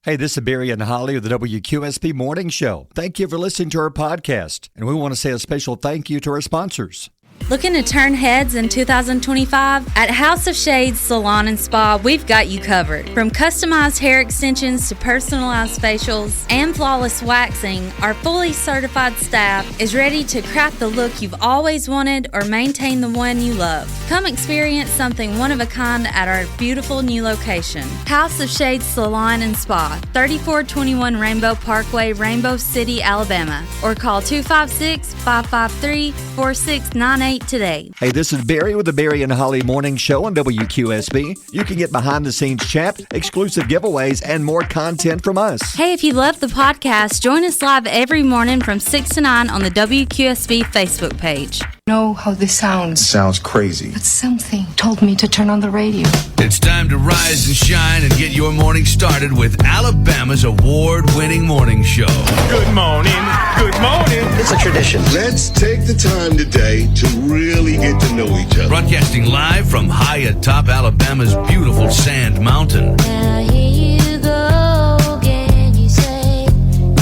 Hey, this is Barry and Holly of the WQSP Morning Show. Thank you for listening to our podcast. And we want to say a special thank you to our sponsors. Looking to turn heads in 2025? At House of Shades Salon and Spa, we've got you covered. From customized hair extensions to personalized facials and flawless waxing, our fully certified staff is ready to craft the look you've always wanted or maintain the one you love. Come experience something one of a kind at our beautiful new location. House of Shades Salon and Spa, 3421 Rainbow Parkway, Rainbow City, Alabama. Or call 256-553-4698 today. Hey, this is Barry with the Barry and Holly Morning Show on WQSB. You can get behind-the-scenes chat, exclusive giveaways, and more content from us. Hey, if you love the podcast, join us live every morning from 6 to 9 on the WQSB Facebook page. Know how this sounds. Sounds crazy. But something told me to turn on the radio. It's time to rise and shine and get your morning started with Alabama's award-winning morning show. Good morning. Good morning. It's a tradition. Let's take the time today to really get to know each other. Broadcasting live from high atop Alabama's beautiful Sand Mountain. Now here you go again. You say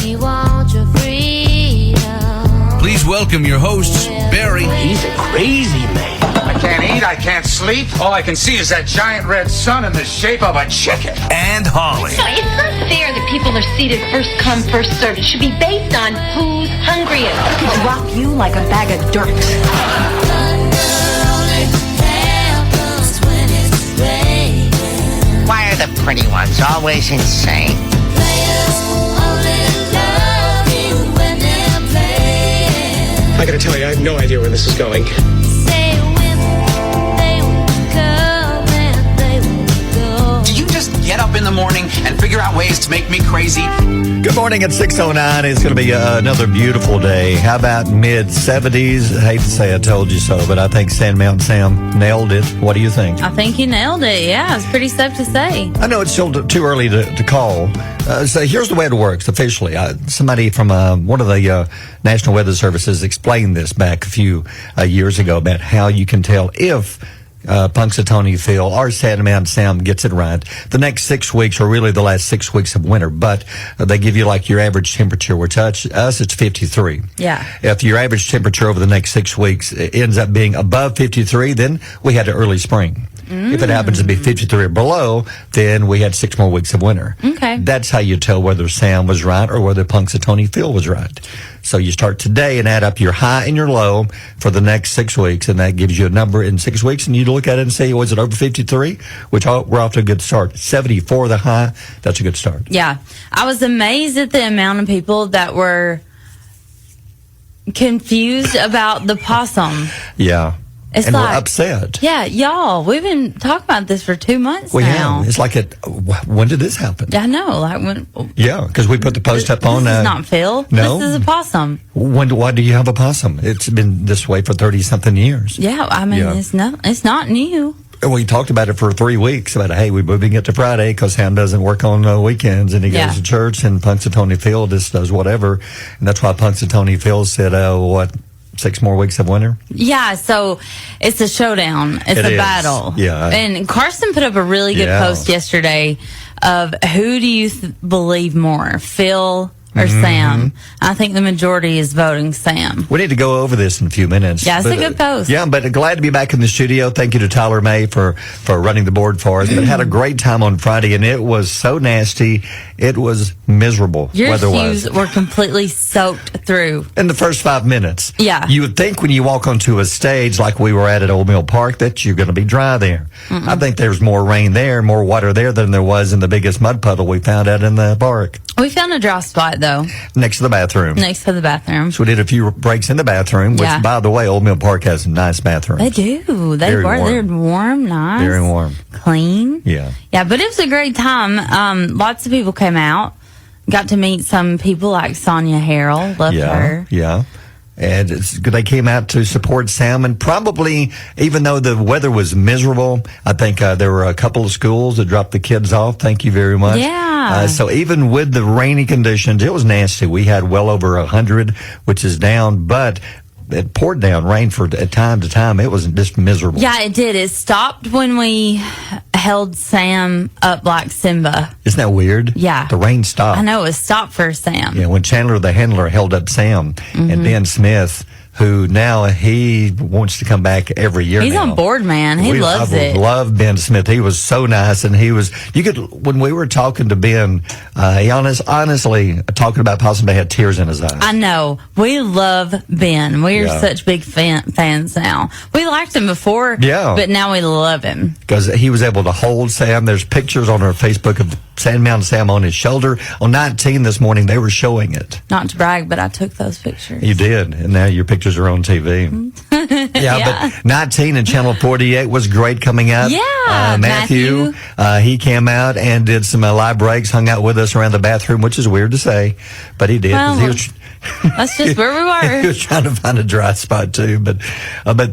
you want your freedom. Please welcome your hosts, Barry. He's a crazy man. I can't eat. I can't sleep. All I can see is that giant red sun in the shape of a chicken. And Holly. So it's not fair that people are seated first come, first served. It should be based on who's hungriest. I could drop you like a bag of dirt. Why are the pretty ones always insane? I gotta tell you, I have no idea where this is going. Do you just get up in the morning and figure out ways to make me crazy? Good morning at 6:09. It's going to be another beautiful day. How about mid-70s? I hate to say I told you so, but I think Sandmountain Sam nailed it. What do you think? I think you nailed it. Yeah, it's pretty safe to say. I know it's still too early to call. So here's the way it works officially. Somebody from one of the National Weather Services explained this back a few years ago about how you can tell if Punxsutawney Phil or Sandmountain Sam gets it right. The next 6 weeks are really the last 6 weeks of winter, but they give you like your average temperature, which us it's 53. Yeah. If your average temperature over the next 6 weeks ends up being above 53, then we had an early spring. If it happens to be 53 or below, then we had 6 more weeks of winter. Okay. That's how you tell whether Sam was right or whether Punxsutawney Phil was right. So you start today and add up your high and your low for the next 6 weeks, and that gives you a number in 6 weeks, and you look at it and say, was it over 53? Which we're off to a good start. 74 the high, that's a good start. Yeah. I was amazed at the amount of people that were confused about the possum. Yeah. It's and like, we're upset. Yeah, y'all, we've been talking about this for 2 months we now. Have. It's like, when did this happen? I know. Like when. Yeah, because we put the post up on. This is not Phil. No. This is a possum. Why do you have a possum? It's been this way for 30-something years. Yeah, I mean, Yeah. It's not new. We talked about it for 3 weeks about, hey, we're moving it to Friday because Sam doesn't work on weekends and he goes to church, and Punxsutawney Phil just does whatever. And that's why Punxsutawney Phil said, 6 more weeks of winter? Yeah, so it's a showdown. It's a battle. Yeah. And Carson put up a really good post yesterday of who do you believe more, Phil or Sam? I think the majority is voting Sam. We need to go over this in a few minutes. Yeah, it's a good post. Yeah, but glad to be back in the studio. Thank you to Tyler May for running the board for us. But had a great time on Friday, and it was so nasty. It was miserable Your weather-wise. shoes were completely soaked through. In the first 5 minutes. Yeah. You would think when you walk onto a stage like we were at Old Mill Park that you're going to be dry there. I think there's more rain there, more water there than there was in the biggest mud puddle we found out in the park. We found a dry spot, though. Next to the bathroom. Next to the bathroom. So we did a few breaks in the bathroom, which, by the way, Old Mill Park has nice bathrooms. They do. They're warm, nice. Very warm. Clean. Yeah. Yeah, but it was a great time. Lots of people came out. Got to meet some people like Sonia Harrell. Loved her. Yeah. And they came out to support Sam, and probably, even though the weather was miserable, I think there were a couple of schools that dropped the kids off. Thank you very much. Yeah. So even with the rainy conditions, it was nasty. We had well over 100, which is down, but it poured down rain at time to time. It was just miserable. Yeah, it did. It stopped when we held Sam up like Simba. Isn't that weird? Yeah. The rain stopped. I know, it was stopped for Sam. Yeah, when Chandler the handler held up Sam, and Ben Smith, who now he wants to come back every year. He's now. on board, man. He loves it. I love Ben Smith. He was so nice, and when we were talking to Ben, he honestly talking about possibly had tears in his eyes. I know. We love Ben. We are such big fans now. We liked him before, but now we love him. Because he was able to hold Sam. There's pictures on our Facebook of Sandmountain Sam on his shoulder. On 19 this morning, they were showing it. Not to brag, but I took those pictures. You did, and now your pictures are on TV. But 19 and Channel 48 was great coming up. Yeah, Matthew. He came out and did some live breaks, hung out with us around the bathroom, which is weird to say, but he did. Well, he was, that's just where we were. He was trying to find a dry spot too, but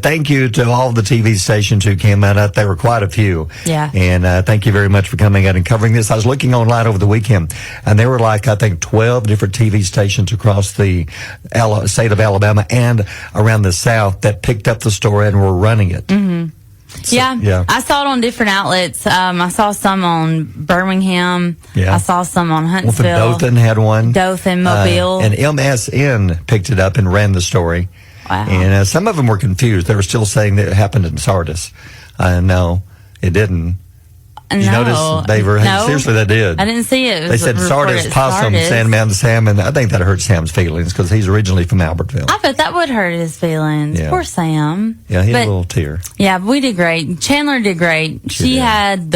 thank you to all the TV stations who came out. There were quite a few. Yeah. And thank you very much for coming out and covering this. I was looking online over the weekend, and there were I think 12 different TV stations across the state of Alabama and around the South that picked up the story and were running it. Mm-hmm. So, yeah, I saw it on different outlets. I saw some on Birmingham. Yeah. I saw some on Huntsville. Dothan had one. Dothan, Mobile. And MSN picked it up and ran the story. Wow. And some of them were confused. They were still saying that it happened in Sardis. No, it didn't. Did you notice? They were, seriously, they did. I didn't see it. They said Sardis possum, Sandmountain Sam, and I think that hurt Sam's feelings because he's originally from Albertville. I bet that would hurt his feelings. Yeah. Poor Sam. Yeah, he had a little tear. Yeah, we did great. Chandler did great. She had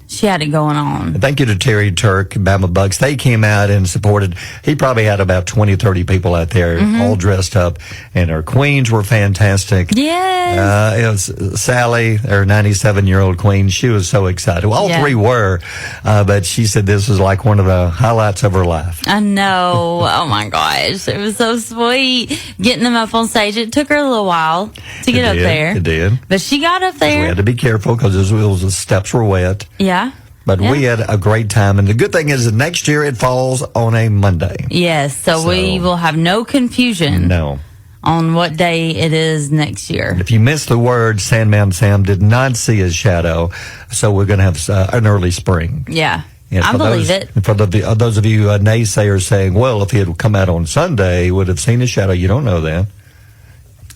she had it going on. And thank you to Terry Turk, Bama Bucks. They came out and supported. He probably had about 20, 30 people out there all dressed up, and our queens were fantastic. Yes. It was Sally, our 97-year-old queen. She was so excited. Well, all three were, but she said this was like one of the highlights of her life. I know. Oh, my gosh. It was so sweet getting them up on stage. It took her a little while to get up there. It did. But she got up there. We had to be careful because the steps were wet. Yeah. But we had a great time. And the good thing is that next year it falls on a Monday. Yes. So we will have no confusion. No. On what day it is next year. And if you missed the word, Sandmountain Sam did not see his shadow. So we're going to have an early spring. Yeah. I believe it. For those of you naysayers saying, well, if he had come out on Sunday, he would have seen his shadow. You don't know that.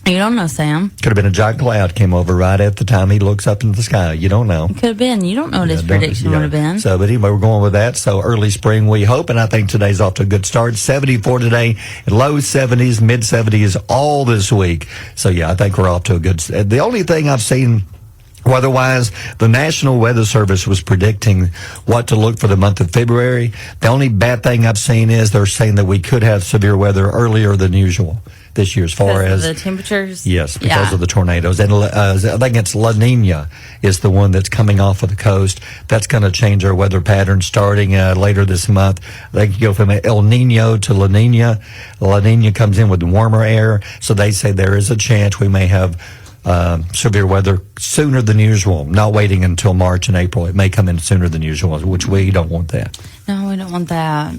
You don't know, Sam. Could have been a giant cloud came over right at the time he looks up into the sky. You don't know. It could have been. You don't know what his prediction would have been. So, but anyway, we're going with that. So early spring, we hope, and I think today's off to a good start. 74 today, low 70s, mid 70s all this week. So yeah, I think we're off to a good start. The only thing I've seen weather-wise, the National Weather Service was predicting what to look for the month of February. The only bad thing I've seen is they're saying that we could have severe weather earlier than usual this year as far as the temperatures. Yes, because of the tornadoes. And I think it's La Nina is the one that's coming off of the coast. That's going to change our weather pattern starting later this month. They can go from El Nino to La Nina. La Nina comes in with warmer air, so they say there is a chance we may have severe weather sooner than usual, not waiting until March and April. It may come in sooner than usual, which we don't want that. No, we don't want that.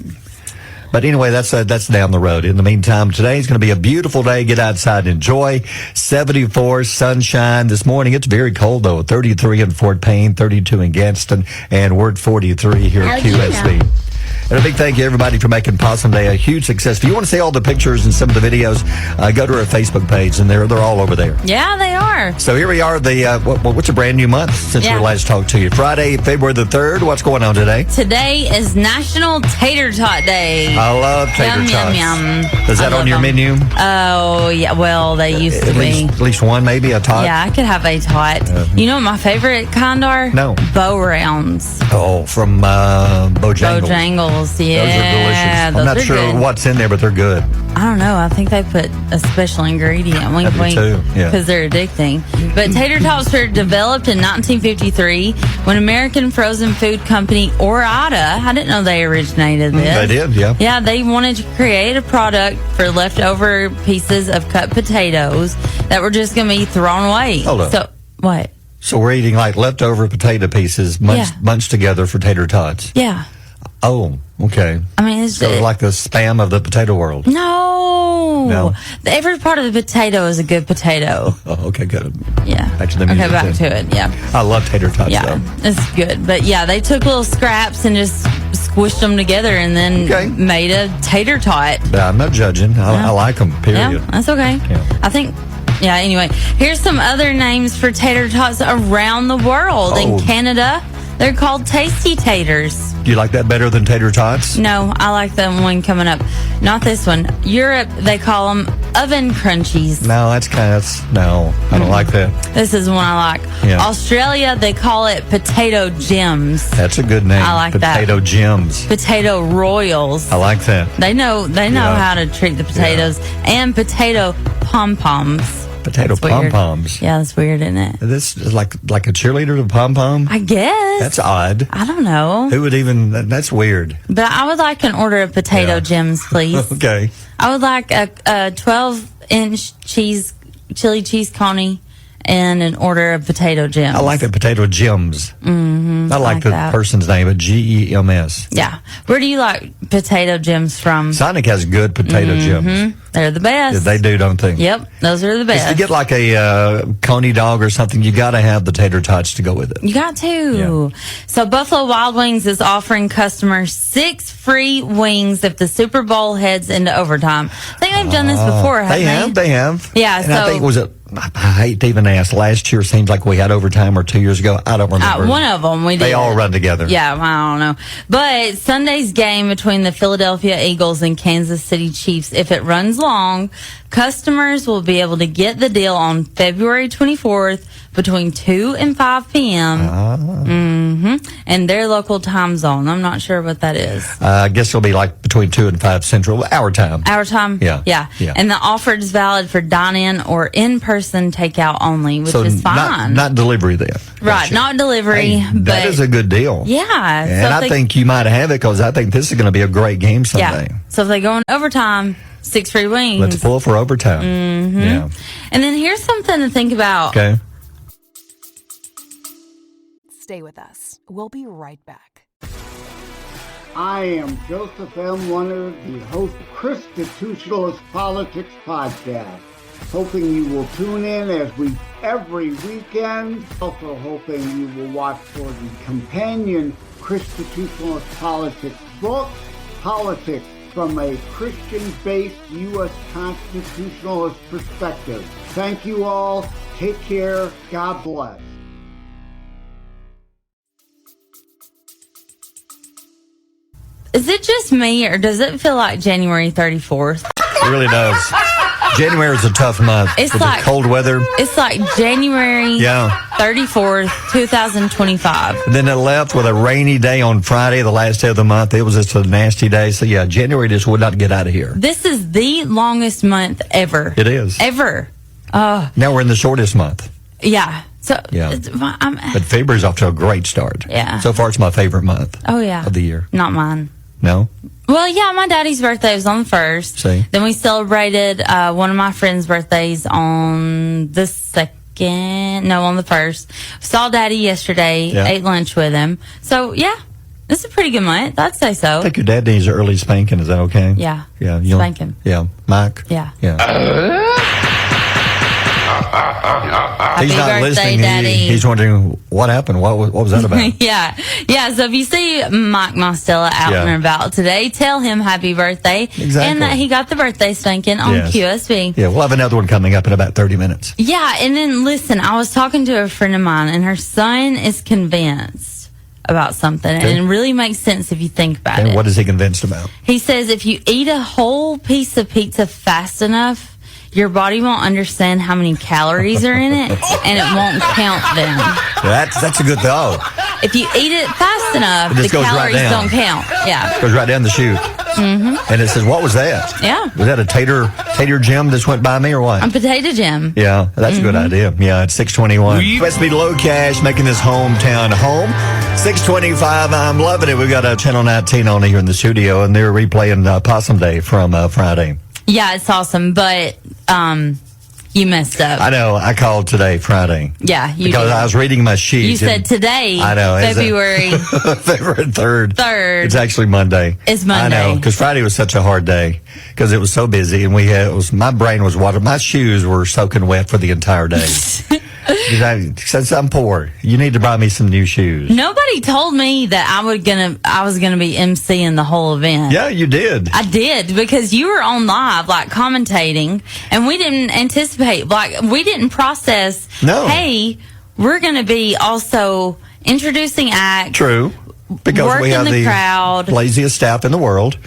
But anyway, that's down the road. In the meantime, today is going to be a beautiful day. Get outside and enjoy. 74, sunshine. This morning, it's very cold, though. 33 in Fort Payne, 32 in Gadsden, and we're at 43 here at QSB. And a big thank you, everybody, for making Possum Day a huge success. If you want to see all the pictures and some of the videos, go to our Facebook page, and they're all over there. Yeah, they are. So here we are. What's a brand new month since we last talked to you? Friday, February the 3rd. What's going on today? Today is National Tater Tot Day. I love tater tots. Yum. Is that on your menu? Oh, yeah. Well, they used to be. At least one, maybe, a tot? Yeah, I could have a tot. You know what my favorite kind are? No. Bow rounds. Oh, from Bojangles. Bojangles, yeah. Those are delicious. I'm not sure what's in there, but they're good. I don't know. I think they put a special ingredient. Wink, wink. Because they're addicting. But tater tots were developed in 1953 when American frozen food company Ore-Ida, I didn't know they originated this. They did, yeah. Yeah, they wanted to create a product for leftover pieces of cut potatoes that were just going to be thrown away. Hold up. So, what? So we're eating like leftover potato pieces munched together for tater tots. Yeah. Oh, okay. I mean, it's So like the spam of the potato world. No. Every part of the potato is a good potato. Oh, okay, good. Yeah. Back to the music. Okay, back to it. Yeah. I love tater tots, Yeah, though. it's good. But yeah, they took little scraps and just squished them together and then made a tater tot. I'm not judging. I like them, period. Yeah, that's okay. Yeah. I think, yeah, anyway. Here's some other names for tater tots around the world. In Canada, they're called tasty taters. Do you like that better than tater tots? No, I like the one coming up. Not this one. Europe, they call them oven crunchies. No, that's kind of, no, I don't like that. This is one I like. Yeah. Australia, they call it potato gems. That's a good name. I like that. Potato gems. Potato royals. I like that. They know how to treat the potatoes. And potato pom-poms. Potato That's weird. pom-poms. Yeah, that's weird, isn't it? This is like a cheerleader to pom-pom? I guess. That's odd. I don't know. Who would even, that's weird. But I would like an order of potato gems, please. Okay. I would like a 12-inch chili cheese coney and an order of potato gems. I like the potato gems. Mm-hmm. I like the that. person's name, but GEMS. Yeah. Where do you like potato gems from? Sonic has good potato gems. They're the best. Yeah, they do, don't they? Yep, those are the best. If you get like a coney dog or something, you got to have the tater tots to go with it. You got to. Yeah. So Buffalo Wild Wings is offering customers 6 free wings if the Super Bowl heads into overtime. I think they've done this before, haven't they? They have. Yeah, And so I think, was it, I hate to even ask, last year seems like we had overtime, or 2 years ago. I don't remember. one of them we did. They all run together. Yeah, I don't know. But Sunday's game between the Philadelphia Eagles and Kansas City Chiefs, if it runs long, customers will be able to get the deal on February 24th between 2 and 5 p.m. And their local time zone. I'm not sure what that is. I guess it'll be like between 2 and 5 Central, our time. Our time? Yeah. Yeah. And the offer is valid for dine-in or in-person takeout only, which is fine. Not delivery then. Right, Gotcha. not delivery. Hey, but that is a good deal. Yeah. And I think you might have it because I think this is going to be a great game Sunday. Yeah. So if they go in overtime, 6 free wings. Let's pull for overtime. Yeah. And then here's something to think about. Okay. Stay with us. We'll be right back. I am Joseph M. Leonard, the host of Constitutionalist Politics Podcast. Hoping you will tune in every weekend. Also hoping you will watch for the companion Constitutionalist Politics book, Politics from a Christian-based U.S. constitutionalist perspective. Thank you all. Take care. God bless. Is it just me, or does it feel like January 34th? It really does. January is a tough month. It's with like the cold weather. It's like January 34th, 2025. And then it left with a rainy day on Friday, the last day of the month. It was just a nasty day. So, yeah, January just would not get out of here. This is the longest month ever. It is. Ever. Now we're in the shortest month. Yeah. So, yeah. But February's off to a great start. Yeah. So far, it's my favorite month of the year. Not mine. No? Well, yeah, my daddy's birthday was on the 1st. See? Then we celebrated one of my friends' birthdays on the 2nd. No, on the 1st. Saw daddy yesterday, ate lunch with him. So, yeah, it's a pretty good month. I'd say so. I think your dad needs an early spanking. Is that okay? Yeah. Yeah. Spank him. Yeah. Mike? Yeah. Yeah. He's not birthday, listening. Daddy. He's wondering what happened. What was that about? Yeah. So if you see Mike Mostella out and about today, tell him happy birthday. Exactly. And that he got the birthday spanking on QSB. Yeah, we'll have another one coming up in about 30 minutes. Yeah, and then listen, I was talking to a friend of mine, and her son is convinced about something, and it really makes sense if you think about it. What is he convinced about? He says if you eat a whole piece of pizza fast enough, your body won't understand how many calories are in it, and it won't count them. That's a good thought. If you eat it fast enough, the calories don't count. Yeah. Goes right down the chute. Mm-hmm. And it says, what was that? Yeah. Was that a tater gem that went by me or what? A potato gem. Yeah, that's a good idea. Yeah, it's 621. Westmead Low Cash making this hometown home. 625. I'm loving it. We've got a Channel 19 on here in the studio, and they're replaying Possum Day from Friday. Yeah, it's awesome. But You messed up. I know. I called today, Friday. Yeah, you because did. I was reading my sheet. You said today, I know, February February 3rd. 3rd. It's actually Monday. It's Monday. I know, because Friday was such a hard day because it was so busy, and my brain was water. My shoes were soaking wet for the entire day. Since I'm poor, you need to buy me some new shoes. Nobody told me that I was gonna be emceeing the whole event. Yeah, you did. I did, because you were on live, like, commentating, and we didn't anticipate, like, we didn't process. No. Hey, we're gonna be also introducing acts. True, because working we have the crowd, laziest staff in the world.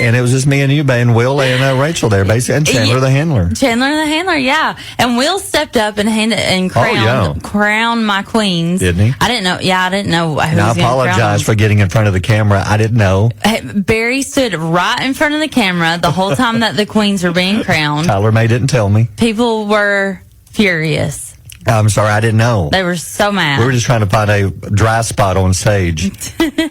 And it was just me and you, and Will and Rachel there, basically, and Chandler the handler. Chandler the handler, yeah. And Will stepped up and crowned my queens. Didn't he? I didn't know. Yeah, I didn't know who And was I going to crown apologize them. for getting in front of the camera. I didn't know. Barry stood right in front of the camera the whole time that the queens were being crowned. Tyler May didn't tell me. People were furious. I'm sorry, I didn't know. They were so mad. We were just trying to find a dry spot on stage.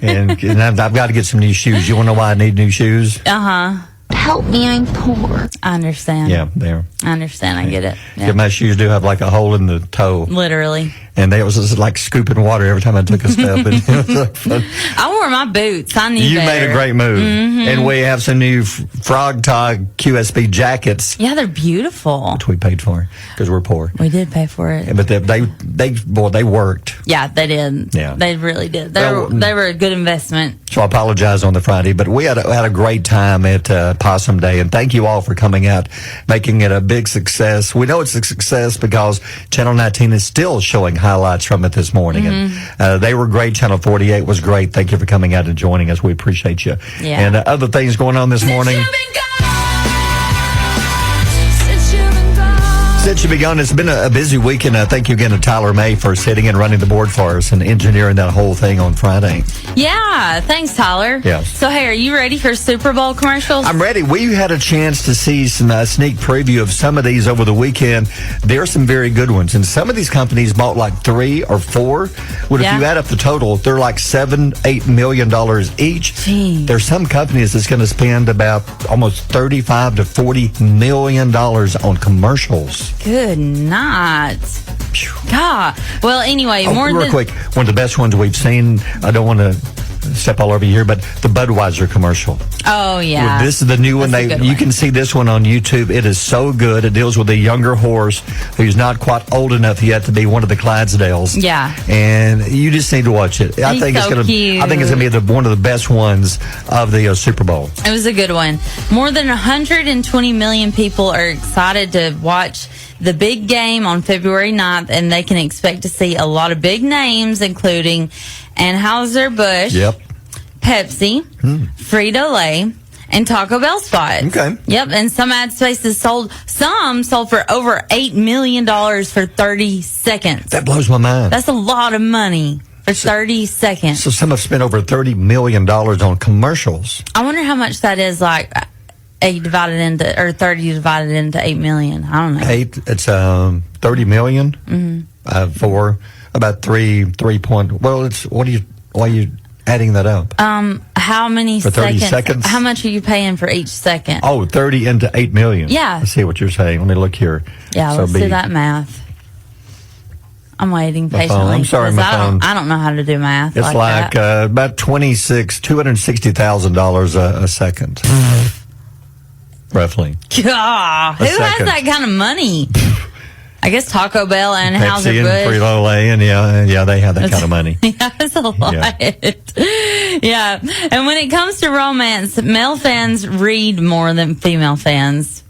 and I've got to get some new shoes. You want to know why I need new shoes? Uh-huh. Help me, I'm poor. I understand. Yeah, there. I understand. I get it. Yeah, my shoes do have like a hole in the toe. Literally. And they was just like scooping water every time I took a step. And it was like fun. I wore my boots. I knew You better. made a great move. Mm-hmm. And we have some new Frog Tog QSB jackets, Yeah, they're beautiful. which we paid for because we're poor. We did pay for it. But they worked. Yeah, they did. Yeah. They really did. They Well, were a good investment. So I apologize on the Friday, but we had a great time at Possum Day, and thank you all for coming out, making it a big success. We know it's a success because Channel 19 is still showing highlights from it this morning, and they were great. Channel 48 was great. Thank you for coming out and joining us. We appreciate you. Yeah. And other things going on this morning. Since you've been gone, it's been a busy weekend. Thank you again to Tyler May for sitting and running the board for us and engineering that whole thing on Friday. Yeah, thanks, Tyler. Yes. So, hey, are you ready for Super Bowl commercials? I'm ready. We had a chance to see some sneak preview of some of these over the weekend. There are some very good ones. And some of these companies bought like 3 or 4. Well, if you add up the total, they're like $7-8 million each. Jeez. There's some companies that's going to spend about almost $35 to $40 million on commercials. Good night. God. Well, anyway, Real quick, one of the best ones we've seen, I don't want to step all over you here, but the Budweiser commercial. Oh, yeah. Well, this is the new one. That's a good You one. can see this one on YouTube. It is so good. It deals with a younger horse who's not quite old enough yet to be one of the Clydesdales. Yeah. And you just need to watch it. I think it's going to be one of the best ones of the Super Bowl. It was a good one. More than 120 million people are excited to watch the big game on February 9th, and they can expect to see a lot of big names, including Anheuser-Busch, Yep. Pepsi, Frito-Lay, and Taco Bell spots. Okay. Yep, and some ad spaces sold for over $8 million for 30 seconds. That blows my mind. That's a lot of money for 30 seconds. So some have spent over $30 million on commercials. I wonder how much that is, like 30 divided into 8 million. I don't know. It's 30 million for about 3 point. Well, it's why are you adding that up? How many For 30 seconds? How much are you paying for each second? Oh, 30 into 8 million. Yeah. I see what you're saying. Let me look here. Yeah, let's do that math. I'm waiting My phone. patiently. I'm sorry, 'cause my phone. I don't know how to do math. It's like that. about $260,000 a second. Roughly. God, who has second. that kind of money? I guess Taco Bell and Pepsi and Anheuser-Busch. Frito-Lay, and yeah, they have that kind of money. Yeah, that's a lot. Yeah. And when it comes to romance, male fans read more than female fans.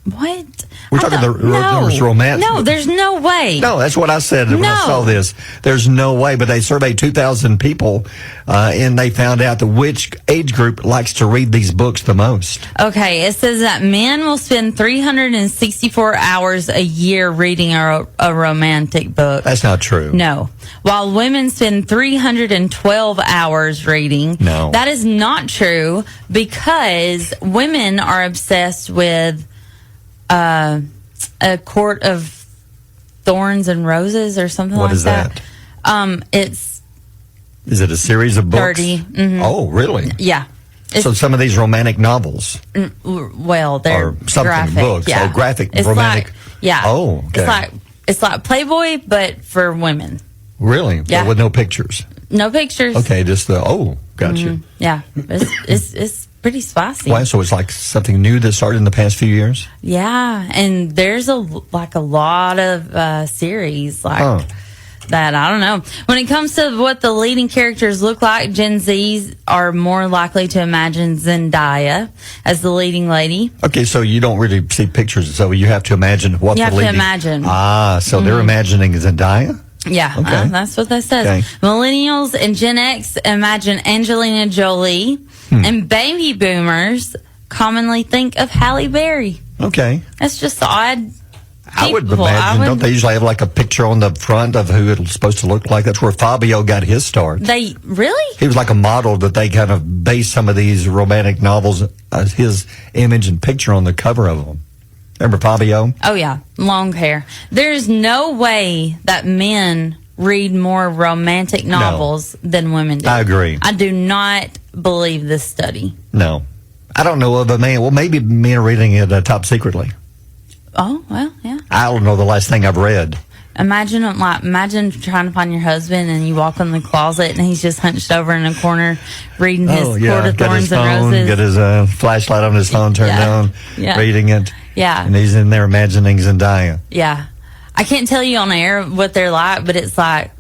What? We're talking there's romance. No, there's no way. No, that's what I said when I saw this. There's no way, but they surveyed 2,000 people, and they found out that which age group likes to read these books the most. Okay, it says that men will spend 364 hours a year reading a romantic book. That's not true. No. While women spend 312 hours reading. No. That is not true because women are obsessed with A Court of Thorns and Roses or something like that. What is that? Is it a series of books? 30. Mm-hmm. Oh, really? Yeah. So some of these romantic novels Well, they're or something graphic. books. Yeah. Oh, graphic It's romantic. Yeah. Oh, okay. It's like Playboy, but for women. Really? Yeah. But with no pictures? No pictures. Okay, just gotcha. Yeah. It's pretty spicy. Why? So it's like something new that started in the past few years? Yeah, and there's a lot of series that. I don't know. When it comes to what the leading characters look like, Gen Zs are more likely to imagine Zendaya as the leading lady. Okay, so you don't really see pictures, so you have to imagine what You the have leading... to imagine. So they're imagining Zendaya? Yeah, Okay. That's what that says. Okay. Millennials and Gen X imagine Angelina Jolie, and baby boomers commonly think of Halle Berry. Okay. That's just odd. I would imagine, don't they usually have like a picture on the front of who it's supposed to look like? That's where Fabio got his start. They really? He was like a model that they kind of based some of these romantic novels, his image and picture on the cover of them. Remember Fabio? Oh, yeah. Long hair. There's no way that men read more romantic novels than women do. I agree. I do not believe this study. No. I don't know of a man. Well, maybe men are reading it top secretly. Oh, well, yeah. I don't know the last thing I've read. Imagine trying to find your husband and you walk in the closet and he's just hunched over in a corner reading his Court of got his Thorns and phone, Roses. got his flashlight on his phone turned on, reading it. Yeah. And he's in there imagining Zendaya. Yeah. I can't tell you on air what they're like, but it's like,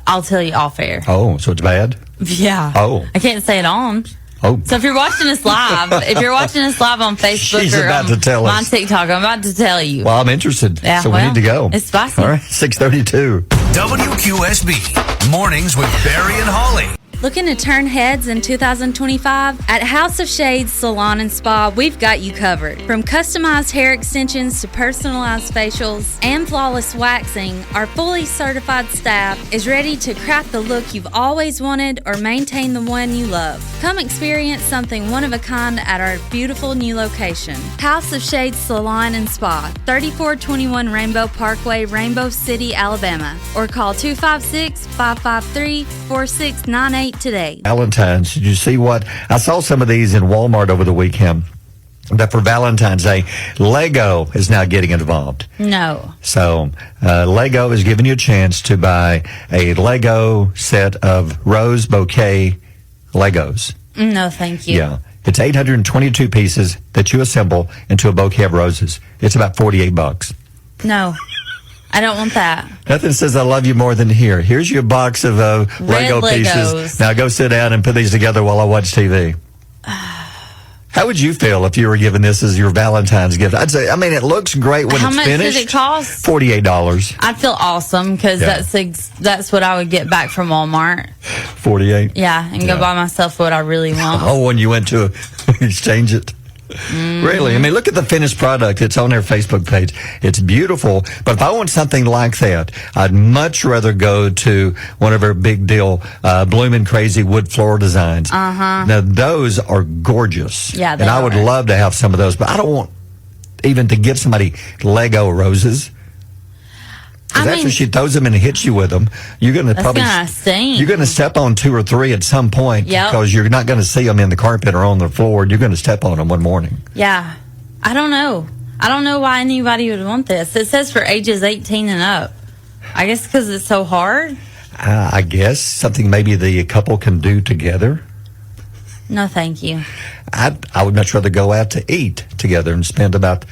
I'll tell you off air. Oh, so it's bad? Yeah. Oh. I can't say it on. Oh. So if you're watching us live, on Facebook She's or about to tell on us. TikTok, I'm about to tell you. Well, I'm interested. Yeah, so we need to go. It's spicy. All right, 6:32. WQSB, mornings with Barry and Holly. Looking to turn heads in 2025? At House of Shades Salon and Spa, we've got you covered. From customized hair extensions to personalized facials and flawless waxing, our fully certified staff is ready to craft the look you've always wanted or maintain the one you love. Come experience something one of a kind at our beautiful new location. House of Shades Salon and Spa, 3421 Rainbow Parkway, Rainbow City, Alabama. Or call 256-553-4698 today. Valentine's. Did you see what? I saw some of these in Walmart over the weekend. That for Valentine's Day, Lego is now getting involved. No. So, Lego is giving you a chance to buy a Lego set of rose bouquet Legos. No, thank you. Yeah. It's 822 pieces that you assemble into a bouquet of roses. It's about $48. No. I don't want that. Nothing says I love you more than here. Here's your box of Lego pieces. Legos. Now go sit down and put these together while I watch TV. How would you feel if you were given this as your Valentine's gift? I'd say, it looks great when How it's much finished. did it cost? $48. I'd feel awesome because that's what I would get back from Walmart. 48. Yeah, and go buy myself what I really want. Oh, when you went to exchange it. Really? Look at the finished product. It's on their Facebook page. It's beautiful. But if I want something like that, I'd much rather go to one of our big deal Bloomin' Crazy wood floral designs. Now, those are gorgeous. Yeah, they and I would are. love to have some of those. But I don't want even to give somebody Lego roses. Because after she throws them and hits you with them, you're going to probably sting. You're going to step on 2 or 3 at some point because you're not going to see them in the carpet or on the floor. You're going to step on them one morning. Yeah. I don't know. I don't know why anybody would want this. It says for ages 18 and up. I guess because it's so hard. I guess something maybe the couple can do together. No, thank you. I would much rather go out to eat together and spend about,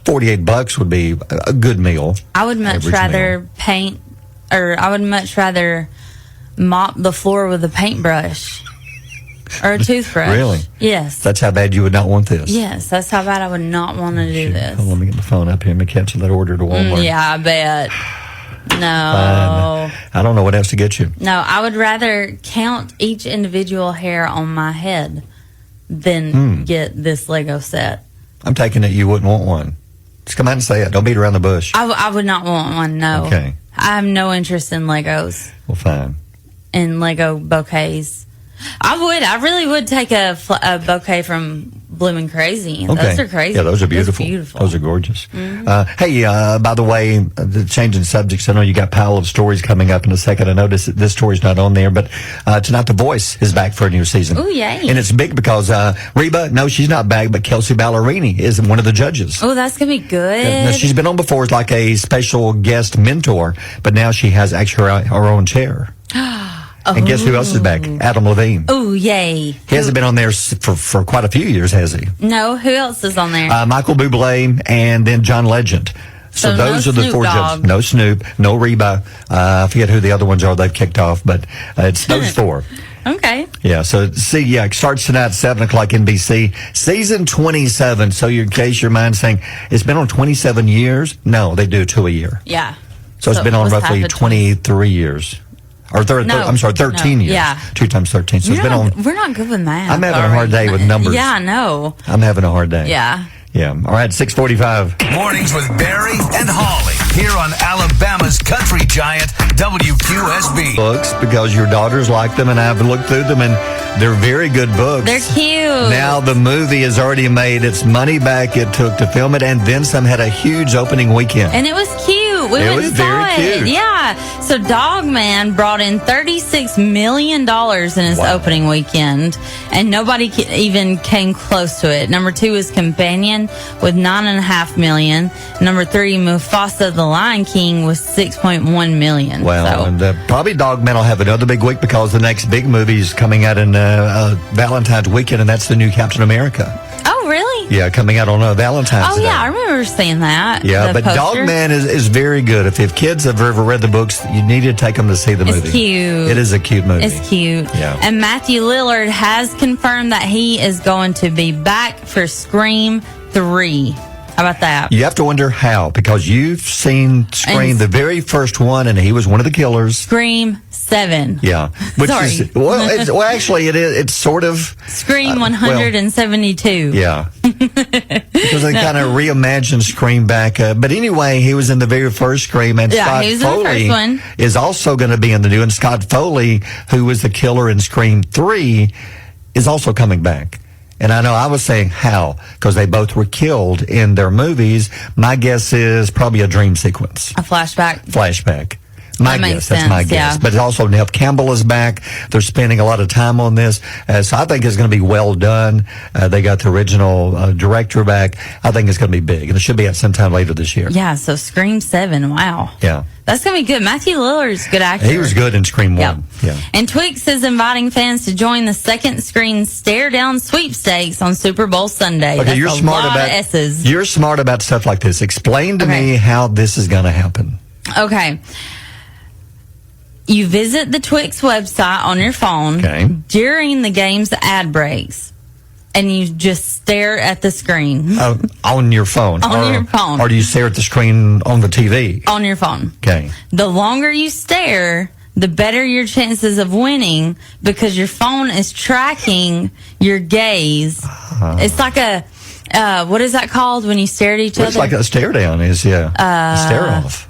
$48 would be a good meal. I would much rather paint, or I would much rather mop the floor with a paintbrush or a toothbrush. Really? Yes. That's how bad you would not want this. Yes, that's how bad I would not want to do this. Let me get the phone up here and cancel that order to Walmart. Yeah, I bet. No. Fine. I don't know what else to get you. No, I would rather count each individual hair on my head than get this Lego set. I'm taking it you wouldn't want one. Just come out and say it. Don't beat around the bush. I would not want one, no. Okay. I have no interest in Legos. Well, fine. In Lego bouquets. I would. I really would take a bouquet from Bloomin' Crazy. Okay. Those are crazy. Yeah, those are beautiful. Those are gorgeous. Hey, by the way, changing subjects, I know you got Pile of Stories coming up in a second. I noticed that this story's not on there, but tonight The Voice is back for a new season. Oh, yay. And it's big because Reba, no, she's not back, but Kelsey Ballerini is one of the judges. Oh, that's going to be good. Now, she's been on before as like a special guest mentor, but now she has actually her own chair. And guess who else is back? Adam Levine. Oh, yay. He hasn't been on there for quite a few years, has he? No, who else is on there? Michael Bublé and then John Legend. So those no are the Snoop four Dogg. judges. No Snoop, no Reba. I forget who the other ones are they've kicked off, but it's those four. Okay. Yeah, so see, yeah, it starts tonight, 7 o'clock NBC. Season 27. So in case your mind's saying, it's been on 27 years? No, they do 2 a year. Yeah. So it's been on what's roughly half of 23 years. Or I'm sorry, 13 years. Yeah. 2 times 13. So it's been on. We're not good with math. I'm having a hard day with numbers. Yeah, I know. I'm having a hard day. Yeah. Yeah. All right, 6:45. Mornings with Barry and Holly here on Alabama's country giant WQSB. Books because your daughters like them, and I've looked through them, and they're very good books. They're cute. Now the movie is already made its money back it took to film it, and then some. Had a huge opening weekend. And it was cute. We went and saw it. Yeah. So Dog Man brought in $36 million in his opening weekend, and nobody even came close to it. Number 2 is Companion with $9.5 million. Number 3, Mufasa the Lion King with $6.1 million. Wow. And probably Dog Man will have another big week because the next big movie is coming out in Valentine's weekend, and that's the new Captain America. Oh, really? Yeah, coming out on Valentine's Day. Oh, yeah, I remember seeing that. Yeah, but Dog Man is very good. If kids have ever read the books, you need to take them to see the movie. It's cute. It is a cute movie. It's cute. Yeah. And Matthew Lillard has confirmed that he is going to be back for Scream 3. How about that? You have to wonder how, because you've seen Scream, the very first one, and he was one of the killers. Scream 7. Yeah. Which Sorry. Is, well, actually, it is. It's sort of Scream 172. Yeah. Because they kind of reimagined Scream back. But anyway, he was in the very first Scream, and Scott he was in the Foley first one. is also going to be in the new. And Scott Foley, who was the killer in Scream 3, is also coming back. And I know I was saying how, because they both were killed in their movies. My guess is probably a dream sequence. A flashback. Flashback. My That guess. makes That's my sense, guess. yeah. But also, Nev Campbell is back. They're spending a lot of time on this. So I think it's going to be well done. They got the original director back. I think it's going to be big. And it should be out sometime later this year. Yeah, so Scream 7. Wow. Yeah. That's going to be good. Matthew Lillard's a good actor. He was good in Scream 1. Yep. Yeah. And Twix is inviting fans to join the second screen stare down sweepstakes on Super Bowl Sunday. Okay, That's you're a smart lot about of S's. You're smart about stuff like this. Explain to me how this is going to happen. Okay. You visit the Twix website on your phone during the game's ad breaks, and you just stare at the screen. On your phone. On your phone. Or do you stare at the screen on the TV? On your phone. Okay. The longer you stare, the better your chances of winning because your phone is tracking your gaze. It's like a, what is that called when you stare at each other? It's like a stare down is, a stare off.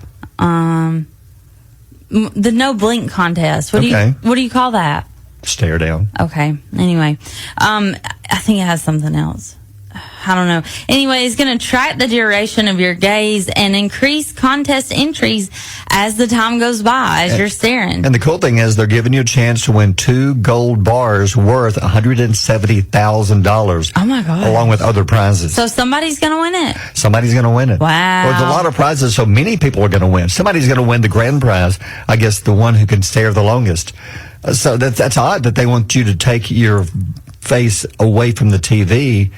The no blink contest. What do you call that? Stare down. Okay. Anyway, I think it has something else. I don't know. Anyway, it's going to track the duration of your gaze and increase contest entries as the time goes by, as you're staring. And the cool thing is they're giving you a chance to win 2 gold bars worth $170,000. Oh, my God. Along with other prizes. So somebody's going to win it. Somebody's going to win it. Wow. Well, there's a lot of prizes, so many people are going to win. Somebody's going to win the grand prize. I guess the one who can stare the longest. So that's odd that they want you to take your face away from the TV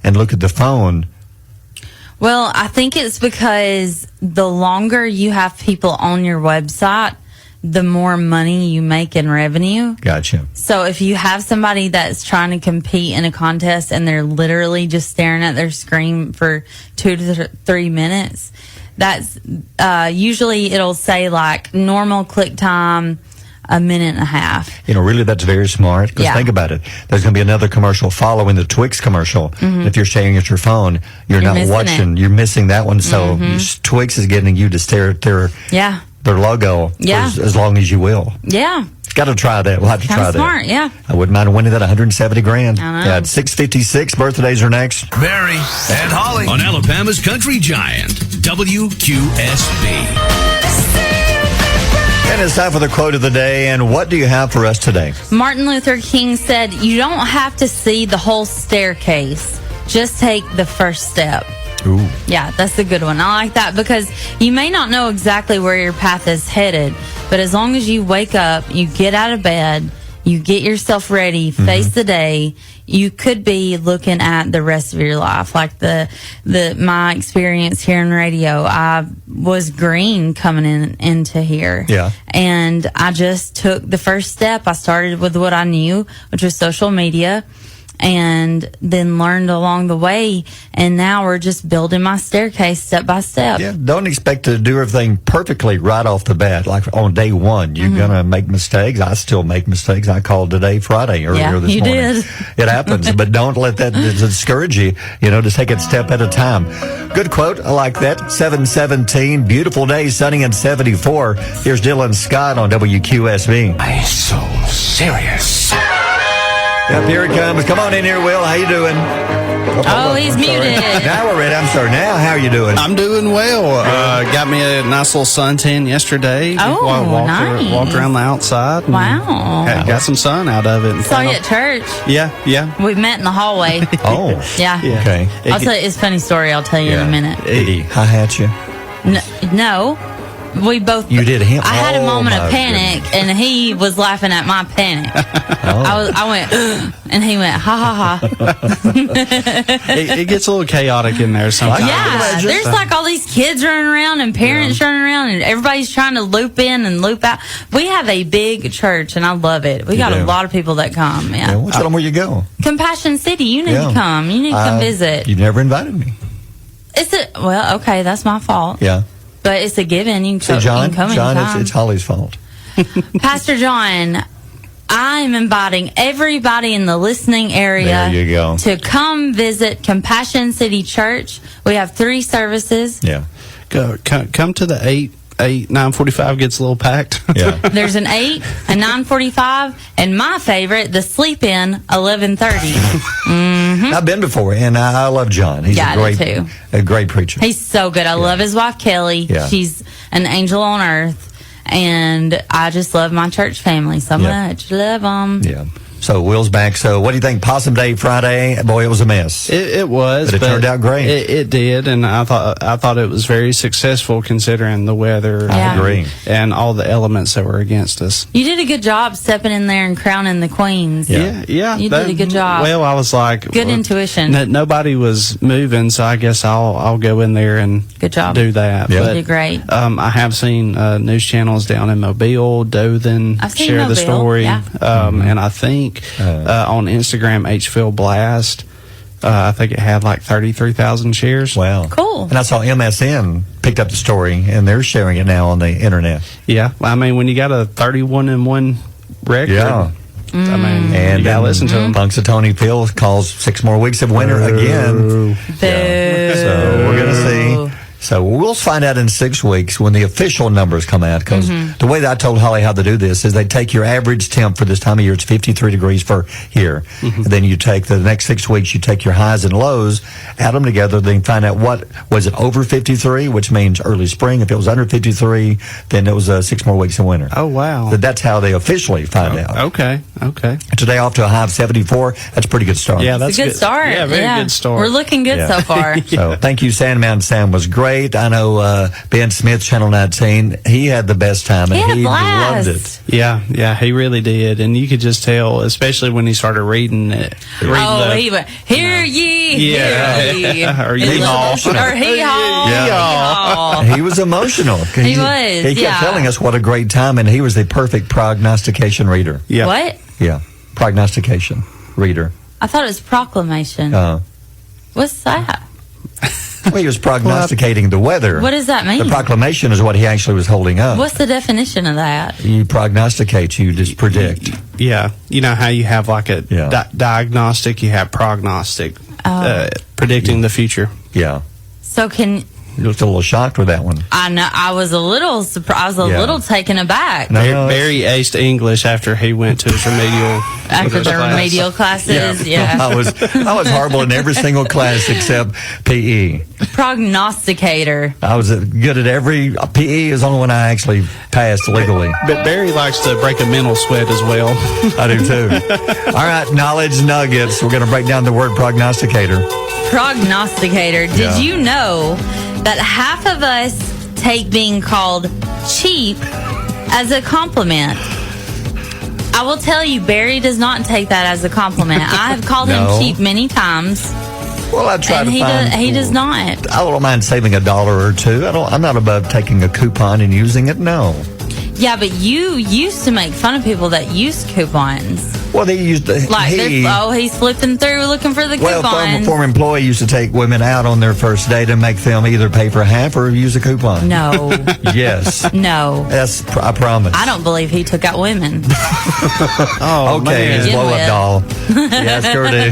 and look at the phone. Well, I think it's because the longer you have people on your website, the more money you make in revenue. Gotcha. So if you have somebody that's trying to compete in a contest and they're literally just staring at their screen for 2 to 3 minutes, that's usually it'll say like normal click time, 1.5 minutes. Really, that's very smart. Because think about it. There's going to be another commercial following the Twix commercial. Mm-hmm. If you're staring at your phone, you're not watching. You're missing that one. So Twix is getting you to stare at their logo for as long as you will. Yeah. Got to try that. We'll have to Kind try of smart, that. yeah. I wouldn't mind winning that $170,000. I know. Yeah, at 6:56, birthdays are next. Barry and Holly on Alabama's Country Giant, WQSB. And it's time for the quote of the day. And what do you have for us today? Martin Luther King said, "You don't have to see the whole staircase. Just take the first step." Ooh. Yeah, that's a good one. I like that because you may not know exactly where your path is headed, but as long as you wake up, you get out of bed, you get yourself ready, face the day, you could be looking at the rest of your life. Like my experience here in radio, I was green coming into here. Yeah. And I just took the first step. I started with what I knew, which was social media, and then learned along the way. And now we're just building my staircase step by step. Yeah, don't expect to do everything perfectly right off the bat. Like on day one, you're going to make mistakes. I still make mistakes. I called today Friday earlier this you morning. did. It happens, but don't let that discourage you. Just take it step at a time. Good quote. I like that. 7:17, beautiful day, sunny and 74. Here's Dylan Scott on WQSB. I'm so serious. Yep, here it comes. Come on in here, Will. How you doing? Oh, he's muted. Now we're ready. I'm sorry. Now, how are you doing? I'm doing well. Got me a nice little suntan yesterday. Oh, nice. Walked around the outside. Wow. Got some sun out of it. Saw you at church. Yeah. We met in the hallway. Oh. Yeah. Okay. I'll tell you, it's a funny story. I'll tell you in a minute. Did he hi-hat you? No. We both. You did him? I had a Oh, moment my of panic, and he was laughing at my panic. I went, and he went, ha ha ha. It gets a little chaotic in there sometimes. Yeah, there's like all these kids running around and parents running around, and everybody's trying to loop in and loop out. We have a big church, and I love it. We got a lot of people that come. Yeah. Well, tell them where you go. Compassion City. You need to come. You need to come visit. You never invited me. Well, okay, that's my fault. Yeah. But it's a given. You can See, John, come anytime. it's Holly's fault. Pastor John, I'm inviting everybody in the listening area There you go. to come visit Compassion City Church. We have 3 services. Yeah. Come to the 9:45 gets a little packed. Yeah. There's an 8, a 9:45, and my favorite, the sleep-in, 11:30. I've been before, and I love John. He's I do too. a great preacher. He's so good. I love his wife, Kelly. Yeah. She's an angel on earth. And I just love my church family so much. Love them. Yeah. So Will's back. So what do you think? Possum Day Friday? Boy, it was a mess. It was, but it turned out great. It did, and I thought it was very successful considering the weather. I agree. And all the elements that were against us. You did a good job stepping in there and crowning the queens. Yeah. You did a good job. Well, I was like, good intuition. Nobody was moving, so I guess I'll go in there and good job. Do that. Yeah. You did great. I have seen news channels down in Mobile, Dothan share the story, and I think on Instagram, HVille Blast. I think it had like 33,000 shares. Wow. Cool. And I saw MSN picked up the story, and they're sharing it now on the internet. Yeah. I mean, when you got a 31-1 record, yeah. I mean, and you got to listen to them. Punxsutawney Phil calls 6 more weeks of winter again. Yeah. So we're going to see. So we'll find out in 6 weeks when the official numbers come out, because the way that I told Holly how to do this is they take your average temp for this time of year. It's 53 degrees for here. And then you take the next 6 weeks, you take your highs and lows, add them together, then find out what was it over 53, which means early spring. If it was under 53, then it was 6 more weeks of winter. Oh, wow. So that's how they officially find out. Okay. Today off to a high of 74. That's a pretty good start. Yeah, that's a good start. Yeah, very good start. We're looking good so far. So thank you, Sandman Sam was great. I know Ben Smith, Channel 19, he had the best time, and he loved it. Yeah, he really did, and you could just tell, especially when he started reading it. He went, hear ye, hear ye. Or hee-haw. Or hee-haw. He was emotional. He was, He kept telling us what a great time, and he was the perfect prognostication reader. Yeah. What? Yeah, prognostication reader. I thought it was proclamation. What's that? Well, he was prognosticating the weather. What does that mean? The proclamation is what he actually was holding up. What's the definition of that? You prognosticate, you just predict. Yeah. You know how you have like a diagnostic, you have prognostic, predicting the future. Yeah. So You looked a little shocked with that one. I know. I was a little surprised. I was a little taken aback. No, Barry aced English after he went to his remedial remedial classes. Yeah. I was horrible in every single class except PE. Prognosticator. I was good at every PE is the only one I actually passed legally. But Barry likes to break a mental sweat as well. I do too. All right, knowledge nuggets. We're going to break down the word prognosticator. Prognosticator. Did you know that half of us take being called cheap as a compliment? I will tell you, Barry does not take that as a compliment. I have called him cheap many times. Well, I try and to find. He does not. I don't mind saving $1 or $2. I'm not above taking a coupon and using it. No. Yeah, but you used to make fun of people that used coupons. Well, they used to. He's flipping through looking for the coupons. Well, a former employee used to take women out on their first date and make them either pay for half or use a coupon. No. Yes. No. I promise. I don't believe he took out women. Okay, his blow-up doll. Yes, sure do.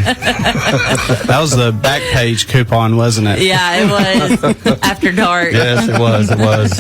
That was the back page coupon, wasn't it? Yeah, it was. After dark. Yes, it was. It was.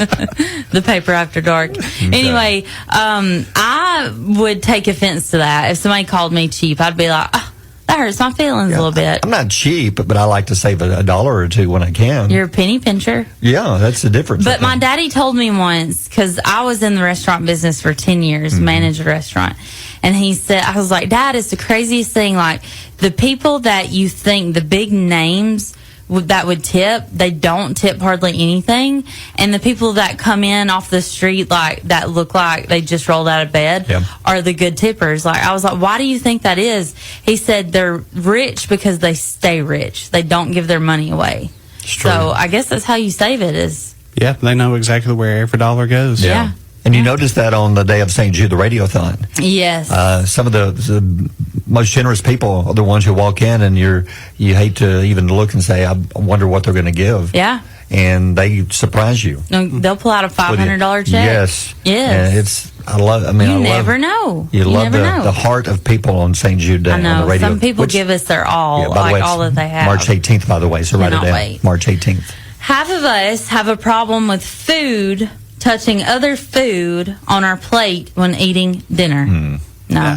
The paper after dark. Okay. Anyway, I would take offense to that. If somebody called me cheap, I'd be like, that hurts my feelings a little bit. I'm not cheap, but I like to save $1 or $2 when I can. You're a penny pincher. Yeah, that's the difference. But my daddy told me once, because I was in the restaurant business for 10 years, managed a restaurant. And he said, I was like, Dad, it's the craziest thing. Like, the people that you think, the big names that would tip, they don't tip hardly anything. And the people that come in off the street, like, that look like they just rolled out of bed, are the good tippers. Like, I was like, why do you think that is? He said they're rich because they stay rich. They don't give their money away. So I guess that's how you save it is. Yeah, they know exactly where every dollar goes. Yeah. And you noticed that on the day of St. Jude, the radiothon. Yes. Some of the most generous people are the ones who walk in and you hate to even look and say, I wonder what they're going to give. Yeah. And they surprise you. They'll pull out a $500 check. Yes. Yes. You never know. You love the heart of people on St. Jude Day on the radio. Some people give us their all, all that they have. March 18th, by the way, so write it down. March 18th. Half of us have a problem with food touching other food on our plate when eating dinner. No.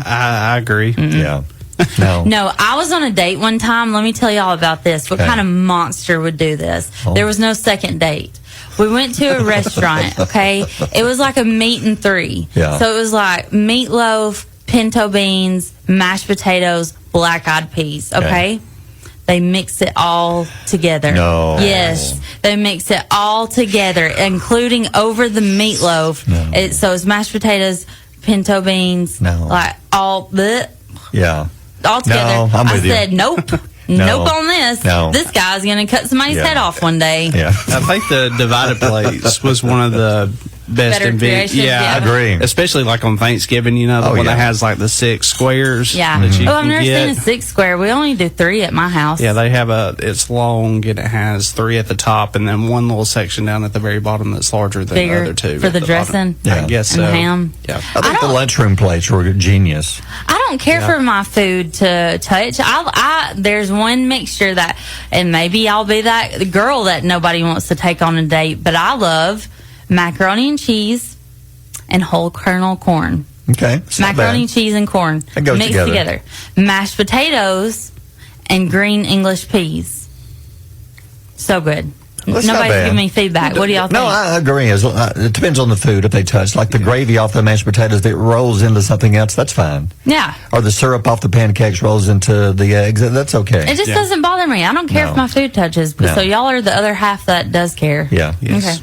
I agree. Yeah. No, I was on a date one time. Let me tell you all about this. What kind of monster would do this? There was no second date. We went to a restaurant, okay? It was like a meat and three. Yeah. So it was like meatloaf, pinto beans, mashed potatoes, black-eyed peas, okay? They mix it all together. No. Yes. They mix it all together, including over the meatloaf. No. So it's mashed potatoes, pinto beans, like all the... Yeah. All together. No, I'm with I said, nope. Nope on this. No. This guy's going to cut somebody's head off one day. Yeah. I think the divided plates was one of the best creations. I agree. Especially like on Thanksgiving, the one that has like the 6 squares. Yeah. That you I've can never get. seen a 6 square. We only do 3 at my house. Yeah, they have it's long and it has 3 at the top and then one little section down at the very bottom that's larger than bigger the other 2. for the dressing. I guess so. And the ham. Yeah. I think the lunchroom plates were genius. I don't care for my food to touch. There's one mixture that, and maybe I'll be that girl that nobody wants to take on a date, but I love macaroni and cheese and whole kernel corn. Okay. Macaroni, cheese, and corn goes mixed together. Mashed potatoes and green English peas. So good. Nobody's giving me feedback. What do y'all think? No, I agree. It depends on the food if they touch. Like the gravy off the mashed potatoes that rolls into something else, that's fine. Yeah. Or the syrup off the pancakes rolls into the eggs, that's okay. It just doesn't bother me. I don't care if my food touches. But so y'all are the other half that does care. Yeah. Yes.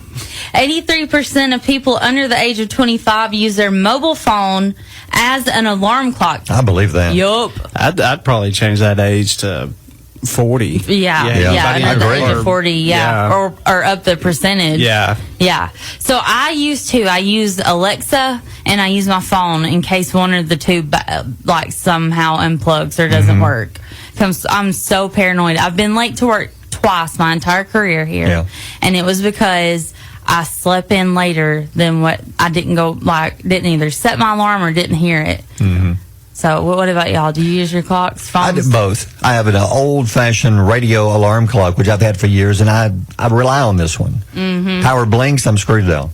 Okay. 83% of people under the age of 25 use their mobile phone as an alarm clock. I believe that. Yup. I'd probably change that age to 40. Yeah, under the age of 40, or up the percentage. Yeah. So I use Alexa and I use my phone in case one of the two like somehow unplugs or doesn't work. I'm so paranoid. I've been late to work twice my entire career here, and it was because I slept in later than what I didn't either set my alarm or didn't hear it. So what about y'all? Do you use your clocks? I Phones? do both. I have an old-fashioned radio alarm clock, which I've had for years, and I rely on this one. Mm-hmm. Power blinks, I'm screwed though.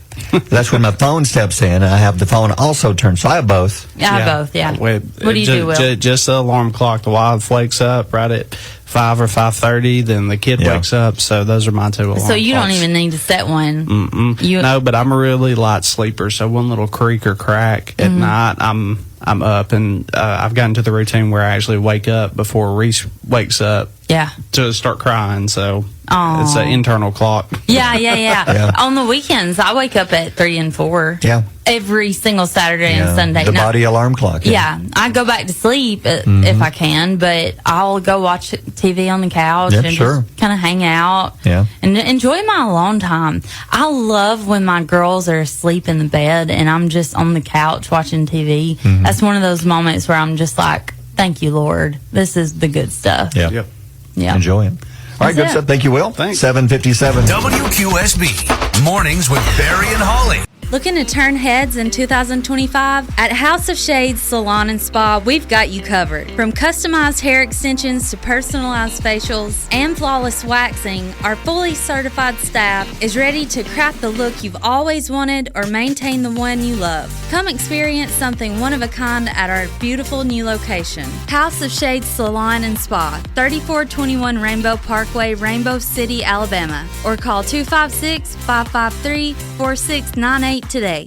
That's when my phone steps in, and I have the phone also turned. So I have both. Yeah, I have both, yeah. What do you do, Will? Just the alarm clock. The wild wakes up right at 5 or 5:30. Then the kid wakes up. So those are my two alarm So you clocks. don't even need to set one. No, but I'm a really light sleeper. So one little creak or crack at night, I'm up, and I've gotten to the routine where I actually wake up before Reese wakes up. Yeah. To start crying. So Aww. it's an internal clock. Yeah. On the weekends, I wake up at 3 and 4. Yeah. Every single Saturday and Sunday. The body alarm clock. Yeah. I go back to sleep if I can, but I'll go watch TV on the couch and just kind of hang out and enjoy my alone time. I love when my girls are asleep in the bed and I'm just on the couch watching TV. That's one of those moments where I'm just like, thank you, Lord. This is the good stuff. Yeah. Enjoy it. All right, That's good it. stuff. Thank you, Will. Thanks. 7:57. WQSB Mornings with Barry and Holly. Looking to turn heads in 2025? At House of Shades Salon and Spa, we've got you covered. From customized hair extensions to personalized facials and flawless waxing, our fully certified staff is ready to craft the look you've always wanted or maintain the one you love. Come experience something one of a kind at our beautiful new location. House of Shades Salon and Spa, 3421 Rainbow Parkway, Rainbow City, Alabama. Or call 256-553-4698 today.